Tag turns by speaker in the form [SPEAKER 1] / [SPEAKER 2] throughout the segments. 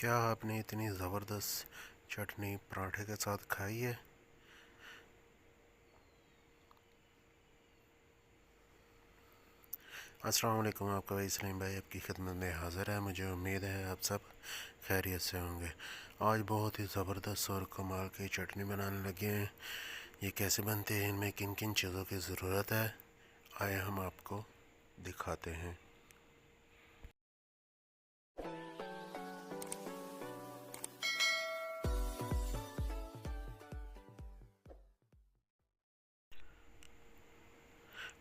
[SPEAKER 1] क्या आपने इतनी ज़बरदस्त चटनी पराठे के साथ खाई है? अस्सलाम वालेकुम। आपका भाई सलीम भाई आपकी खिदमत में हाज़िर है। मुझे उम्मीद है आप सब खैरियत से होंगे। आज बहुत ही ज़बरदस्त और कमाल की चटनी बनाने लगे हैं। ये कैसे बनते हैं, इनमें किन किन चीज़ों की ज़रूरत है, आए हम आपको दिखाते हैं।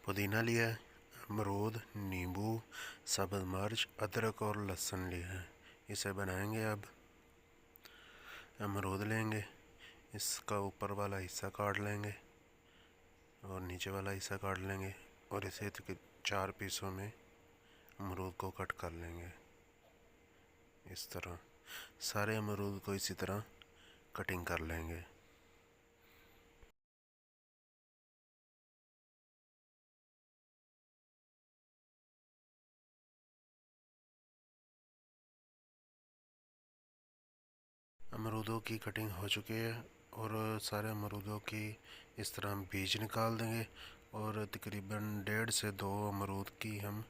[SPEAKER 1] पुदीना लिया है, अमरूद, नींबू, सब्ज़ मिर्च, अदरक और लहसुन लिया है। इसे बनाएंगे। अब अमरूद लेंगे, इसका ऊपर वाला हिस्सा काट लेंगे और नीचे वाला हिस्सा काट लेंगे और इसे 4 पीसों में अमरूद को कट कर लेंगे। इस तरह सारे अमरूद को इसी तरह कटिंग कर लेंगे। अमरूदों की कटिंग हो चुकी है और सारे अमरूदों की इस तरह हम बीज निकाल देंगे और तकरीबन 1.5 से 2 अमरूद की हम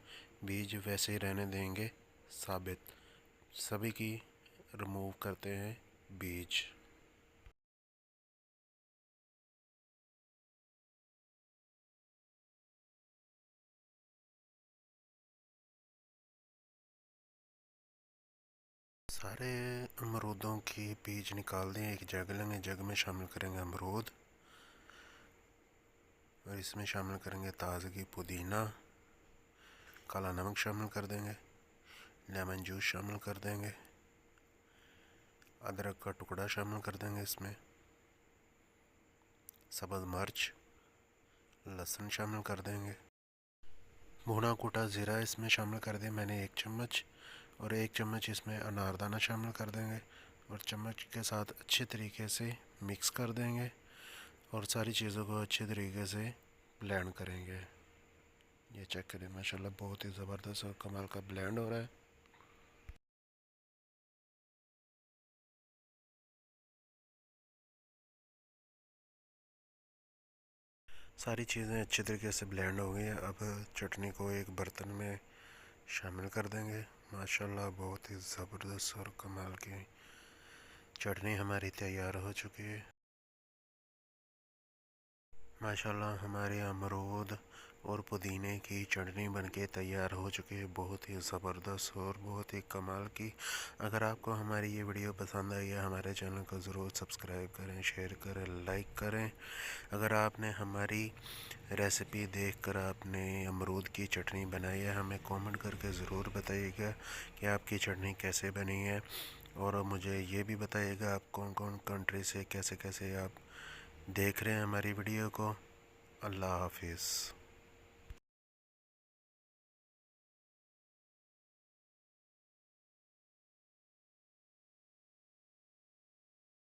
[SPEAKER 1] बीज वैसे ही रहने देंगे साबित। सभी की रिमूव करते हैं बीज। सारे अमरूदों की बीज निकाल दें। एक जग लेंगे, जग में शामिल करेंगे अमरूद और इसमें शामिल करेंगे ताज़गी पुदीना, काला नमक शामिल कर देंगे, लेमन जूस शामिल कर देंगे, अदरक का टुकड़ा शामिल कर देंगे, इसमें सब्ज़ मिर्च, लहसुन शामिल कर देंगे, भुना कूटा ज़ीरा इसमें शामिल कर दें मैंने 1 चम्मच, और 1 चम्मच इसमें अनारदाना शामिल कर देंगे और चम्मच के साथ अच्छे तरीके से मिक्स कर देंगे और सारी चीज़ों को अच्छे तरीके से ब्लेंड करेंगे। ये चेक करें, माशाल्लाह बहुत ही ज़बरदस्त और कमाल का ब्लेंड हो रहा है। सारी चीज़ें अच्छे तरीके से ब्लेंड हो गई हैं। अब चटनी को एक बर्तन में शामिल कर देंगे। माशाल्लाह बहुत ही ज़बरदस्त और कमाल की चटनी हमारी तैयार हो चुकी है। माशाल्लाह हमारे अमरूद और पुदीने की चटनी बनके तैयार हो चुकी है, बहुत ही ज़बरदस्त और बहुत ही कमाल की। अगर आपको हमारी ये वीडियो पसंद आई है, हमारे चैनल को ज़रूर सब्सक्राइब करें, शेयर करें, लाइक करें। अगर आपने हमारी रेसिपी देखकर आपने अमरूद की चटनी बनाई है, हमें कमेंट करके ज़रूर बताइएगा कि आपकी चटनी कैसे बनी है और मुझे ये भी बताइएगा आप कौन कौन कंट्री से कैसे कैसे आप देख रहे हैं हमारी वीडियो को। अल्लाह हाफिज़।